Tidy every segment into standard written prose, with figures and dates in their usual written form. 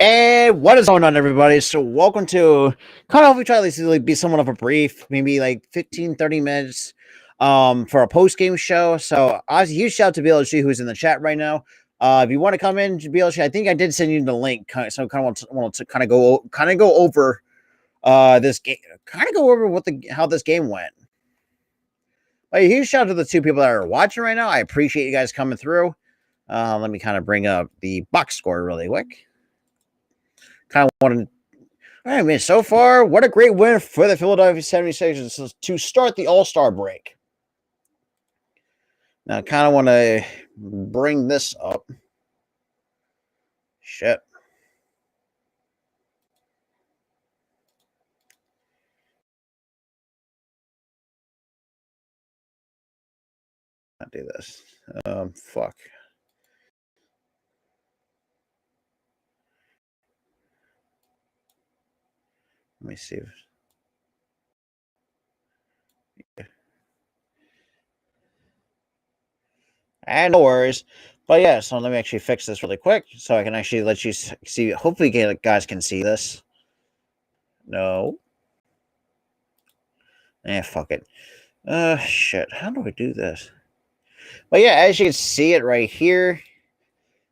And what is going on, everybody? So welcome to kind of, we try to be somewhat of a brief, maybe like 15, 30 minutes for a post-game show. So obviously, huge shout out to BLG who's in the chat right now. If you want to come in, BLG, I think I did send you the link. So kind of want to kind of go over this game, kind of go over how this game went. But a huge shout out to the two people that are watching right now. I appreciate you guys coming through. Let me kind of bring up the box score really quick. Kind of wanted. All right, man. So far, what a great win for the Philadelphia 76ers to start the All-Star break. Now, I kind of want to bring this up. Shit. I'll do this. Fuck. Let me see. And no worries. But yeah, so let me actually fix this really quick so I can actually let you see. Hopefully, you guys can see this. No. Fuck it. Shit. How do I do this? But yeah, as you can see it right here,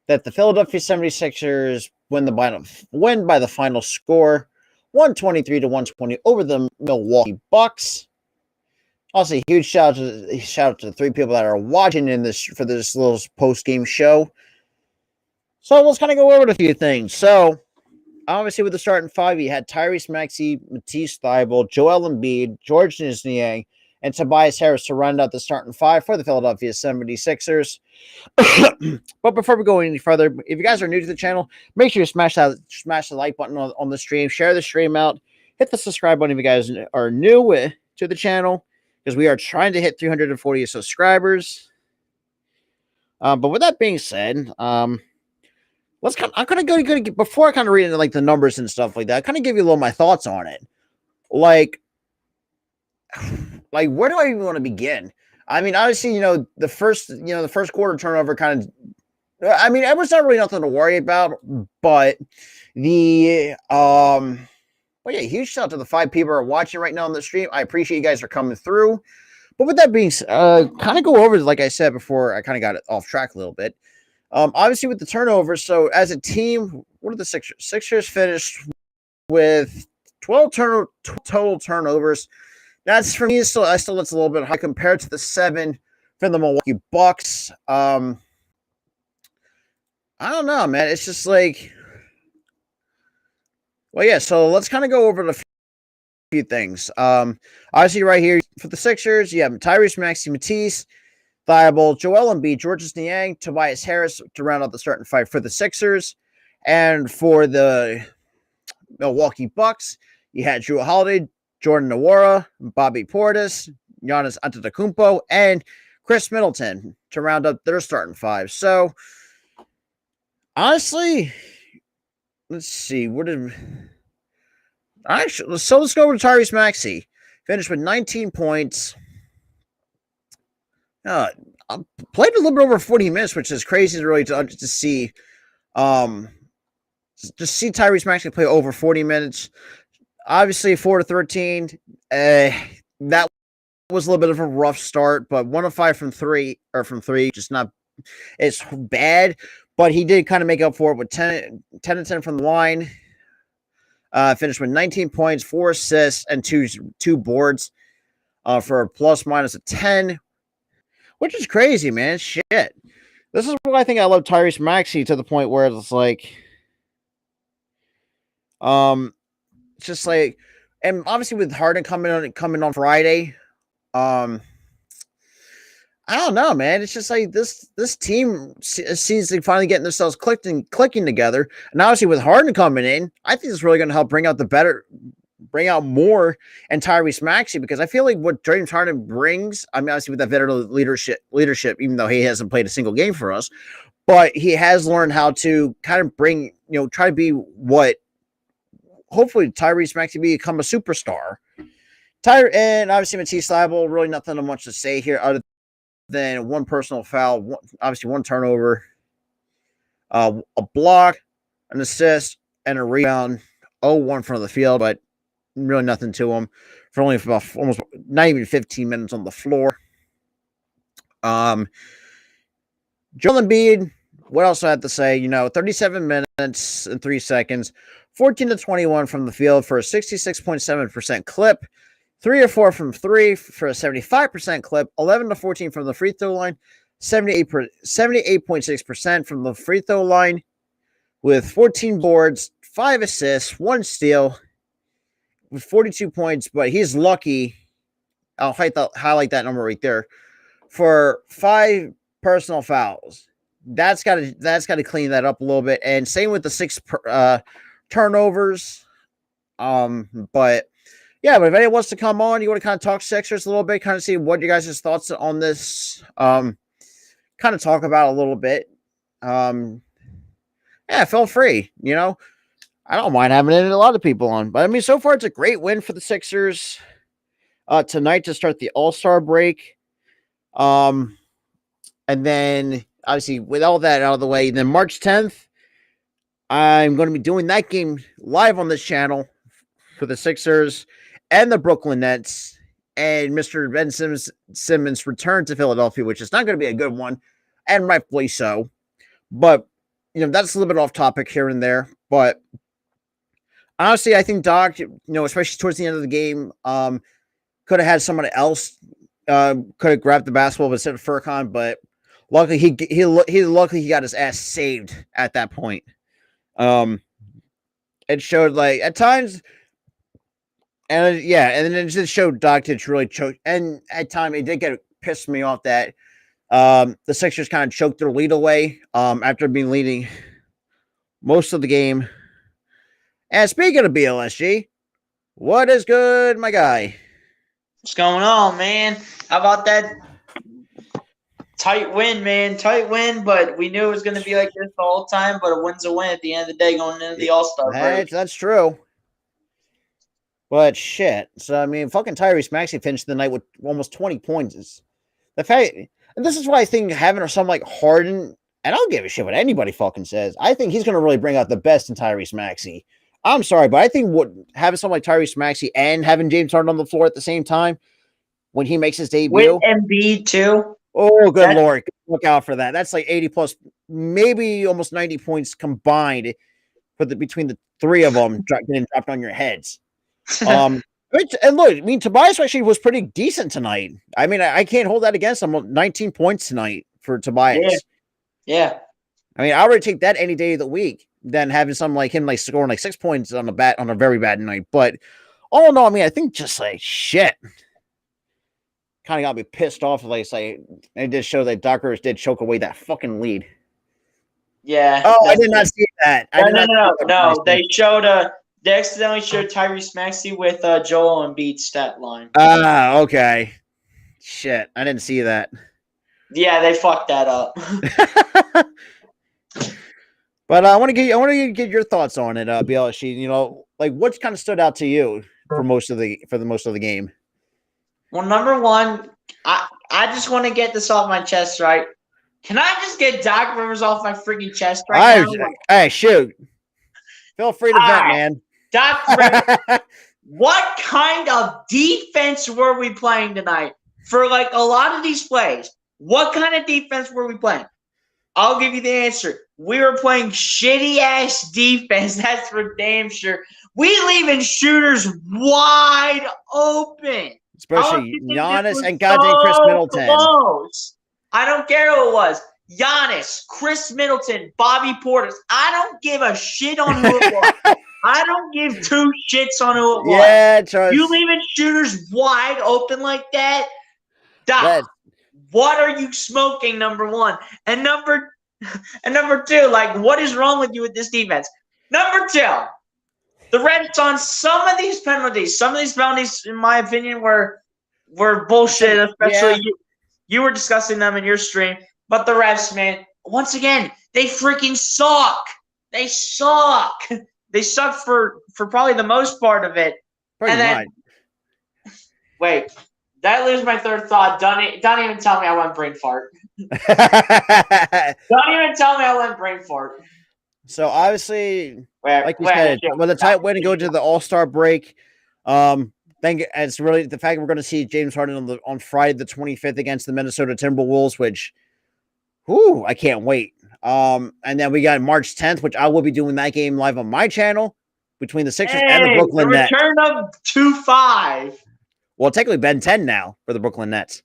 that the Philadelphia 76ers win by the final score, 123-120 over the Milwaukee Bucks. Also, huge shout out to the three people that are watching for this little post game show. So let's kind of go over a few things. So obviously, with the starting five, you had Tyrese Maxey, Matisse Thybulle, Joel Embiid, George Niang, and Tobias Harris to round out the starting five for the Philadelphia 76ers. But before we go any further, if you guys are new to the channel, make sure you smash the like button on the stream, share the stream out, hit the subscribe button if you guys are new to the channel, because we are trying to hit 340 subscribers. But with that being said, I'm gonna go before I kind of read into like the numbers and stuff like that. Kind of give you a little my thoughts on it. Like where do I even want to begin? I mean, obviously, the first quarter turnover kind of. I mean, it was not really nothing to worry about, but well, yeah, huge shout out to the 5 people who are watching right now on the stream. I appreciate you guys for coming through. But with that being said, kind of go over, like I said before, I kind of got it off track a little bit. Obviously, with the turnovers, so as a team, what are the Sixers? Sixers finished with 12 total turnovers. That's for me. I still that's a little bit high compared to the 7 from the Milwaukee Bucks. I don't know, man. It's just like, well, yeah. So let's kind of go over the few things. Obviously, right here for the Sixers, you have Tyrese Maxey, Matisse Thybulle, Joel Embiid, George Niang, Tobias Harris to round out the starting five for the Sixers, and for the Milwaukee Bucks, you had Jrue Holiday, Jordan Nwora, Bobby Portis, Giannis Antetokounmpo, and Chris Middleton to round up their starting five. So, honestly, let's see. Let's go over to Tyrese Maxey. Finished with 19 points. Played a little bit over 40 minutes, which is crazy to really to see. Just see Tyrese Maxey play over 40 minutes. Obviously, 4-13. That was a little bit of a rough start, but 1 of 5 from three, just not. It's bad, but he did kind of make up for it with 10 and 10 from the line. Finished with 19 points, 4 assists, and two boards for a plus minus of 10, which is crazy, man. Shit. This is what I think I love Tyrese Maxey to the point where it's like, it's just like, and obviously with Harden coming on Friday, I don't know, man. It's just like this team seems to finally getting themselves clicking together, and obviously with Harden coming in, I think it's really going to help bring out more and Tyrese Maxey, because I feel like what James Harden brings, I mean, obviously with that veteran leadership, even though he hasn't played a single game for us, but he has learned how to kind of bring, try to be what hopefully Tyrese Maxey become a superstar. And obviously Matisse Thybulle, really nothing much to say here other than one personal foul, obviously one turnover, a block, an assist, and a rebound. 0-1 from the field, but really nothing to him for only about almost not even 15 minutes on the floor. Joel Embiid, what else I have to say? 37 minutes and 3 seconds, 14 to 21 from the field for a 66.7% clip, 3 or 4 from 3 for a 75% clip, 11 to 14 from the free throw line, 78.6% from the free throw line, with 14 boards, 5 assists, 1 steal, with 42 points. But he's lucky. I'll highlight that number right there for 5 personal fouls. That's got to clean that up a little bit. And same with the 6 turnovers. But yeah, but if anyone wants to come on, you want to kind of talk Sixers a little bit, kind of see what you guys' thoughts on this, kind of talk about a little bit. Yeah, feel free. I don't mind having a lot of people on, but I mean, so far it's a great win for the Sixers tonight to start the All-Star break. And then obviously with all that out of the way, then March 10th, I'm going to be doing that game live on this channel for the Sixers and the Brooklyn Nets and Mr. Ben Simmons return to Philadelphia, which is not going to be a good one, and rightfully so. But, that's a little bit off topic here and there. But honestly, I think Doc, especially towards the end of the game, could have had someone else could have grabbed the basketball instead of Furkan, but luckily he got his ass saved at that point. It showed like at times, and then it just showed Doc to really choke, and at times it did pissed me off that the Sixers kind of choked their lead away after being leading most of the game. And speaking of BLSG, what is good, my guy? What's going on, man? How about that tight win, man? Tight win, but we knew it was going to be like this the whole time, but a win's a win at the end of the day going into the All-Star break. That's true. But shit. So, I mean, fucking Tyrese Maxey finished the night with almost 20 points. The fact, and this is why I think having something like Harden, and I don't give a shit what anybody fucking says, I think he's going to really bring out the best in Tyrese Maxey. I'm sorry, but I think having someone like Tyrese Maxey and having James Harden on the floor at the same time when he makes his debut. With Embiid, too. Oh, good Lord. Look out for that. That's like 80 plus, maybe almost 90 points combined between the three of them getting dropped on your heads. And look, I mean, Tobias actually was pretty decent tonight. I mean, I can't hold that against him. 19 points tonight for Tobias. Yeah. I mean, I would take that any day of the week than having someone like him scoring 6 points on a very bad night. But all in all, I mean, I think just shit kind of got me pissed off. It did show that Doc Rivers did choke away that fucking lead. Yeah. Oh, I did not see that. No. They accidentally showed Tyrese Maxey with Joel Embiid's stat line. Okay. Shit, I didn't see that. Yeah, they fucked that up. But I want to get your thoughts on it, BLSG. What kind of stood out to you for most of the game? Well, number one, I just want to get this off my chest, right? Can I just get Doc Rivers off my freaking chest right now? Hey, shoot. Feel free to vent, man. Doc Rivers, what kind of defense were we playing tonight? For a lot of these plays, what kind of defense were we playing? I'll give you the answer. we were playing shitty ass defense. That's for damn sure. We leaving shooters wide open. Especially Giannis and goddamn Chris Middleton. Close. I don't care who it was. Giannis, Chris Middleton, Bobby Portis. I don't give a shit on who it was. I don't give two shits on who it was. Yeah, trust. You leaving shooters wide open like that? Doc, what are you smoking, number one? And number two, like, what is wrong with you with this defense? Number two, the refs on some of these penalties, in my opinion, were bullshit, especially you were discussing them in your stream. But the refs, man, once again, they freaking suck. They suck. They suck for probably the most part of it. Pretty much. Wait, did I lose my third thought? Don't even tell me I went brain fart. Don't even tell me I went brain fart. So obviously, like you said, with a tight win and go to the All-Star break, think it's really the fact that we're going to see James Harden on Friday the 25th against the Minnesota Timberwolves, which, I can't wait. And then we got March 10th, which I will be doing that game live on my channel between the Sixers and the Brooklyn Nets. Return of 2-5. Well, technically Ben 10 now for the Brooklyn Nets.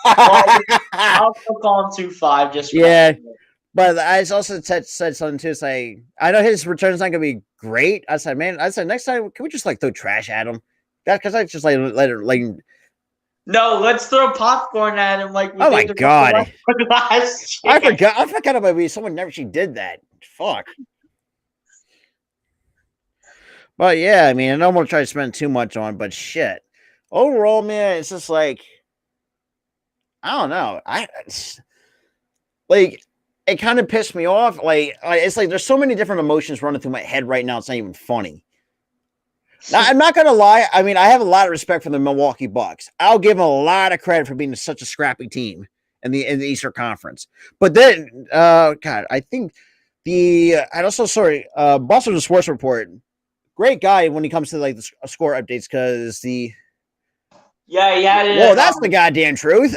I'll still call him 2-5 just for but I also said something too. Say I know his return's not gonna be great. I said next time can we just throw trash at him? Because I just let it. No, let's throw popcorn at him like we oh my god! Last year. I forgot about someone never actually did that. Fuck. But yeah, I mean, I don't want to try to spend too much on, but shit. Overall, man, it's just I don't know. It kind of pissed me off. It's there's so many different emotions running through my head right now. It's not even funny. Now, I'm not gonna lie. I mean, I have a lot of respect for the Milwaukee Bucks. I'll give them a lot of credit for being such a scrappy team in the Eastern Conference. But then, God, I think Boston Sports Report, great guy when he comes to the score updates because well, that's the goddamn truth.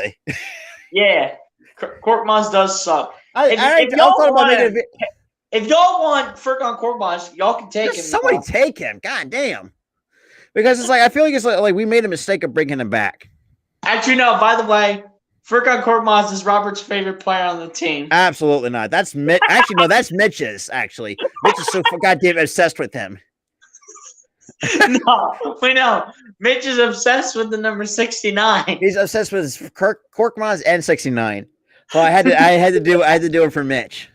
Yeah, Corkmods does suck. If y'all want Frick on Corkmods, y'all can take him. Somebody take him. God damn. Because it's I feel like it's like we made a mistake of bringing him back. Actually, no. By the way, Frick on Corkmods is Robert's favorite player on the team. Absolutely not. That's Mitch. Actually, no. That's Mitch's. Actually, Mitch is so goddamn obsessed with him. No, we know. Mitch is obsessed with the number 69. He's obsessed with Corkmods and 69. So I had to do it for Mitch.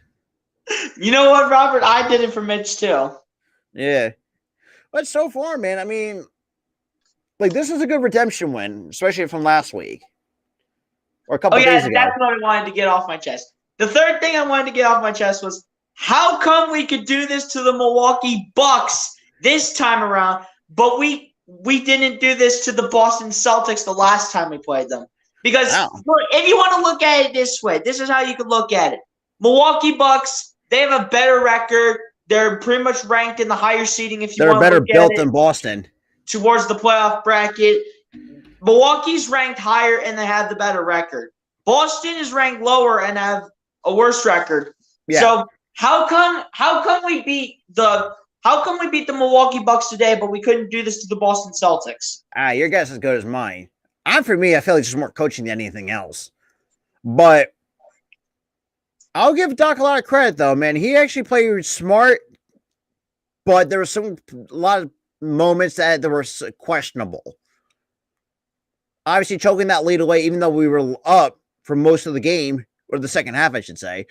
You know what, Robert? I did it for Mitch too. Yeah. But so far, man, I mean, this is a good redemption win, especially from last week. Or a couple days ago. That's what I wanted to get off my chest. The third thing I wanted to get off my chest was how come we could do this to the Milwaukee Bucks this time around, but we didn't do this to the Boston Celtics the last time we played them? Because if you want to look at it this way, this is how you could look at it. Milwaukee Bucks, they have a better record. They're pretty much ranked in the higher seeding if you want to look at it. They're better built than Boston. Towards the playoff bracket. Milwaukee's ranked higher and they have the better record. Boston is ranked lower and have a worse record. Yeah. So how come we beat the Milwaukee Bucks today, but we couldn't do this to the Boston Celtics? Your guess is as good as mine. For me, I feel like it's just more coaching than anything else. But I'll give Doc a lot of credit, though, man. He actually played smart, but there were a lot of moments that were questionable. Obviously, choking that lead away, even though we were up for most of the game, or the second half, I should say.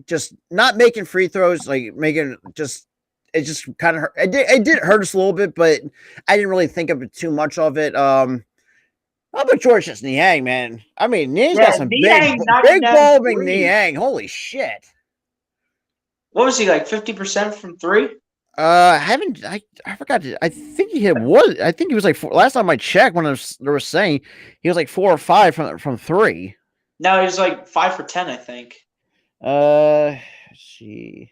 Just not making free throws, it just kind of hurt. It did hurt us a little bit, but I didn't really think of it too much of it. How about George Niang, man? I mean, Niang's got some big bulbing Niang. Holy shit. What was he, 50% from three? I forgot. I think he I think he was last time I checked when they were saying he was 4 or 5 from three. No, he was 5 for 10, I think. Let's see.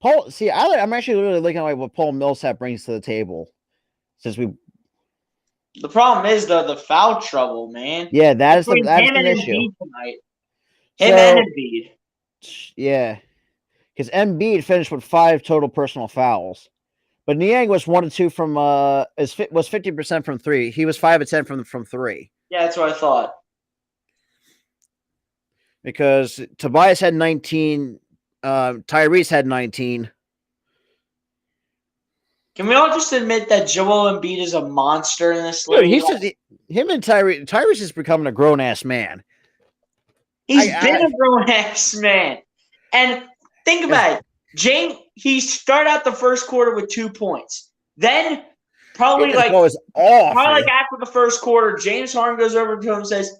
Paul, I'm actually really looking at what Paul Millsap brings to the table. The problem is the foul trouble, man. Yeah, that's an issue. Him and So Embiid. yeah, because Embiid finished with 5 total personal fouls, but Niang was 1 of 2 from was 50% from 3. He was 5 of 10 from 3. Yeah, that's what I thought. Because Tobias had 19, Tyrese had 19. Can we all just admit that Joel Embiid is a monster in this Dude, league? him and Tyrese is becoming a grown ass man. He's been a grown ass man. And think about it. He started out the first quarter with 2 points. Then probably like after the first quarter, James Harden goes over to him and says,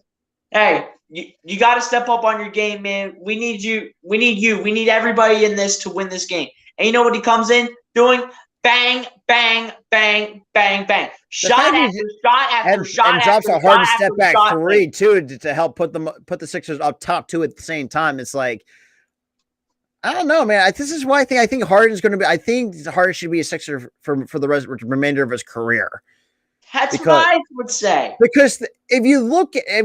"Hey, you got to step up on your game, man. We need you. We need you. We need everybody in this to win this game." And you know what he comes in doing? Bang, bang, bang, bang, bang. Shot after shot after shot. And drops a hard step back 3 too to help put the Sixers up top 2 at the same time. It's like, I don't know, man. This is why I think Harden's going to be. I think Harden should be a Sixer for the remainder of his career. That's what I would say. Because if you look, I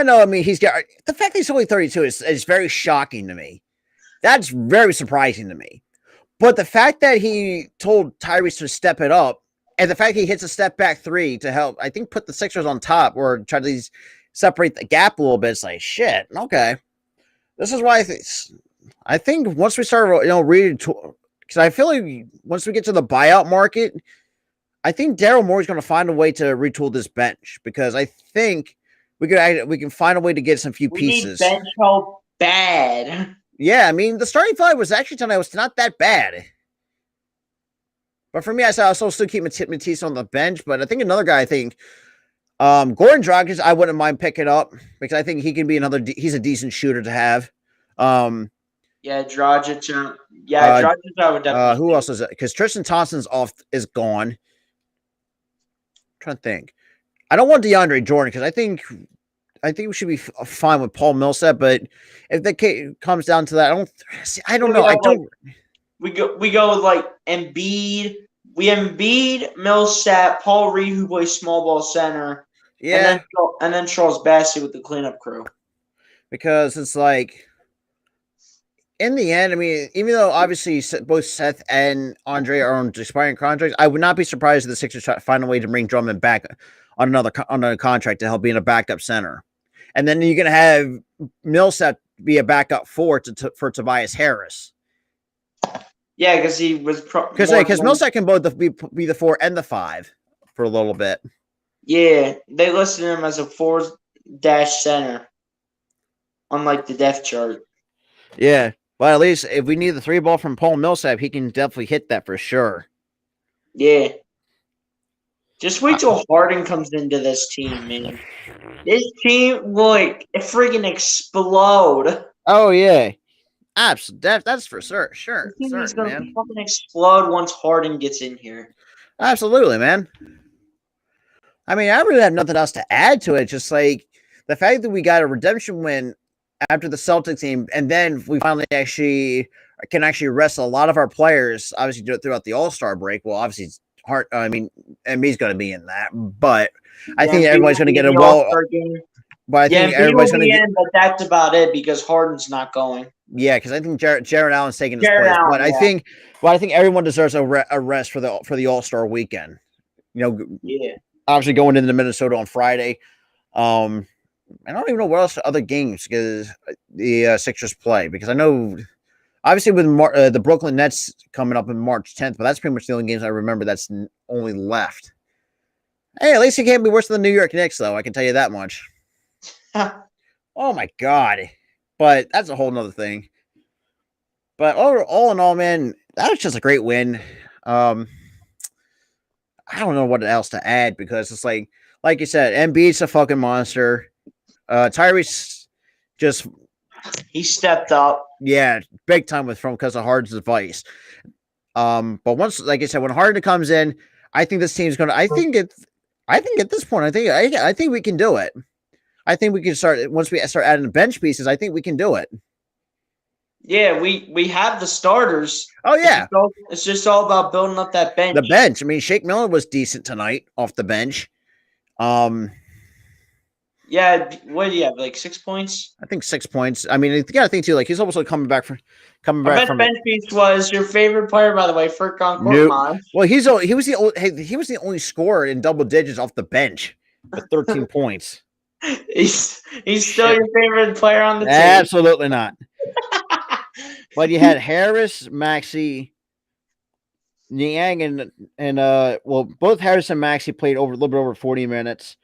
know. He's got the fact that he's only 32 is very shocking to me. That's very surprising to me. But the fact that he told Tyrese to step it up, and the fact he hits a step back 3 to help, I think, put the Sixers on top or try to separate the gap a little bit, it's like, shit, okay. This is why I think once we start, reading, because I feel like once we get to the buyout market, I think Daryl Morey's going to find a way to retool this bench, because I think we can find a way to get some few pieces. We need bench help bad. Yeah, the starting five was actually tonight was not that bad. But for me, I still keep Matisse on the bench. But I think another guy, Goran Dragic, I wouldn't mind picking up, because I think he can be he's a decent shooter to have. Yeah, Dragic. Dragic, I would definitely. Who else is it? Because Tristan Thompson's is gone. I'm trying to think. I don't want DeAndre Jordan, because I think we should be fine with Paul Millsap, but if the case comes down to that, I don't know. We go with like Embiid. We Embiid, Millsap, Paul Reed, who plays small ball center. Yeah, and then Charles Bassey with the cleanup crew. Because it's like, in the end, even though obviously both Seth and Andre are on expiring contracts, I would not be surprised if the Sixers try to find a way to bring Drummond back on another contract to help being a backup center. And then you're going to have Millsap be a backup for Tobias Harris. Yeah, because he was because Millsap can both be the 4 and the 5 for a little bit. Yeah, they listed him as a 4- center on like the depth chart. Yeah, but at least if we need the 3 ball from Paul Millsap, he can definitely hit that for sure. Yeah. Just wait till Harden comes into this team, man. This team will freaking explode. Oh yeah, absolutely. That's for sure. Sure, this team is gonna fucking explode once Harden gets in here. Absolutely, man. I really have nothing else to add to it. Just like the fact that we got a redemption win after the Celtics game, and then we finally can rest a lot of our players. Obviously, do it throughout the All-Star break. Well, obviously, Embiid's going to be in that, but I think everybody's going to get a But I think everybody's going to get. But that's about it, because Harden's not going. Yeah, because I think Jared Allen's taking his place. But I think everyone deserves a rest for the All-Star weekend. Yeah. Obviously, going into Minnesota on Friday. I don't even know what else other games because the Sixers play, because I know obviously with the Brooklyn Nets coming up in March 10th, but that's pretty much the only games I remember that's only left. Hey, at least it can't be worse than the New York Knicks, though. I can tell you that much. Oh my God. But that's a whole nother thing. But all in all, man, that was just a great win. I don't know what else to add, because it's like you said, Embiid's a fucking monster. Tyrese he stepped up. Yeah, big time because of Harden's advice. But once, like I said, when Harden comes in, I think this team's gonna. I think at this point, I think we can do it. I think we can start once we start adding bench pieces. I think we can do it. Yeah, we have the starters. Oh yeah, it's just all about building up that bench. The bench. Shake Milton was decent tonight off the bench. Yeah, what do you have? Like 6 points? I think 6 points. I mean, you got to think too. Like he's almost like coming back Our from best it. bench piece was your favorite player, by the way, Furkan Nope. Korkmaz. Well, he was the only scorer in double digits off the bench with 13 points. He's still your favorite player on the team. Absolutely not. But you had Harris, Maxey, Niang, and well, both Harris and Maxey played over a little bit over 40 minutes.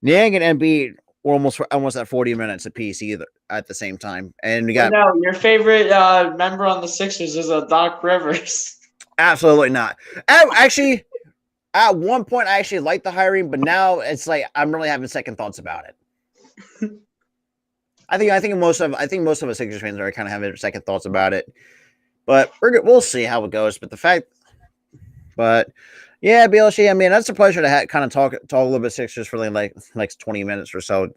Niang and Embiid were almost at 40 minutes apiece either at the same time. And we got your favorite member on the Sixers is Doc Rivers. Absolutely not. Actually, at one point I actually liked the hiring, but now it's like I'm really having second thoughts about it. I think most of us Sixers fans are kind of having second thoughts about it, but we'll see how it goes. But yeah, BLC. I mean, that's a pleasure to kind of talk a little bit Sixers for like 20 minutes or so,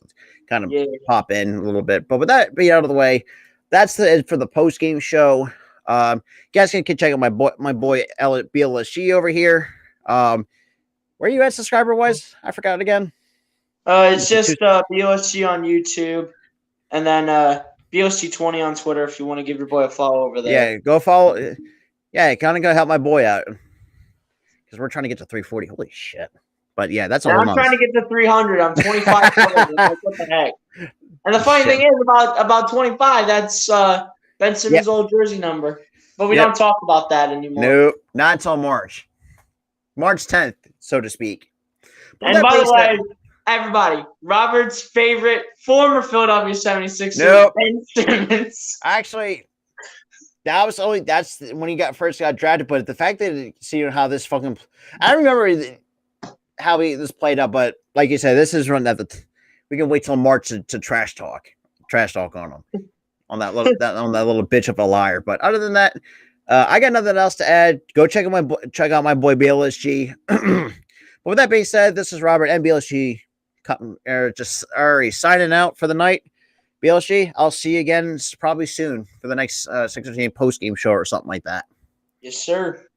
kind of pop in a little bit. But with that being out of the way, that's it for the post game show. You guys can check out my boy Elliot BLSG over here. Where are you at subscriber wise? I forgot again. It's just BLSG on YouTube. And then BLC20 on Twitter if you want to give your boy a follow over there. Yeah, go follow. Yeah, kind of go help my boy out because we're trying to get to 340. Holy shit! But yeah, that's all. I'm trying to get to 300. I'm 25. Like, what the heck? And the funny thing is about 25. That's Ben Simmons' old jersey number. But we don't talk about that anymore. Nope, not until March 10th, so to speak. But and by the way. Everybody, Robert's favorite former Philadelphia 76ers, Ben Simmons. Actually, that's when he first got drafted. But the fact that how this fucking, I don't remember how this played out. But like you said, this is run that we can wait till March to trash talk on him, on that little bitch of a liar. But other than that, I got nothing else to add. Go check out my boy BLSG. But with that being said, this is Robert and BLSG. Just already signing out for the night. BLSG, I'll see you again probably soon for the next 6 or 8 post game show or something like that. Yes, sir.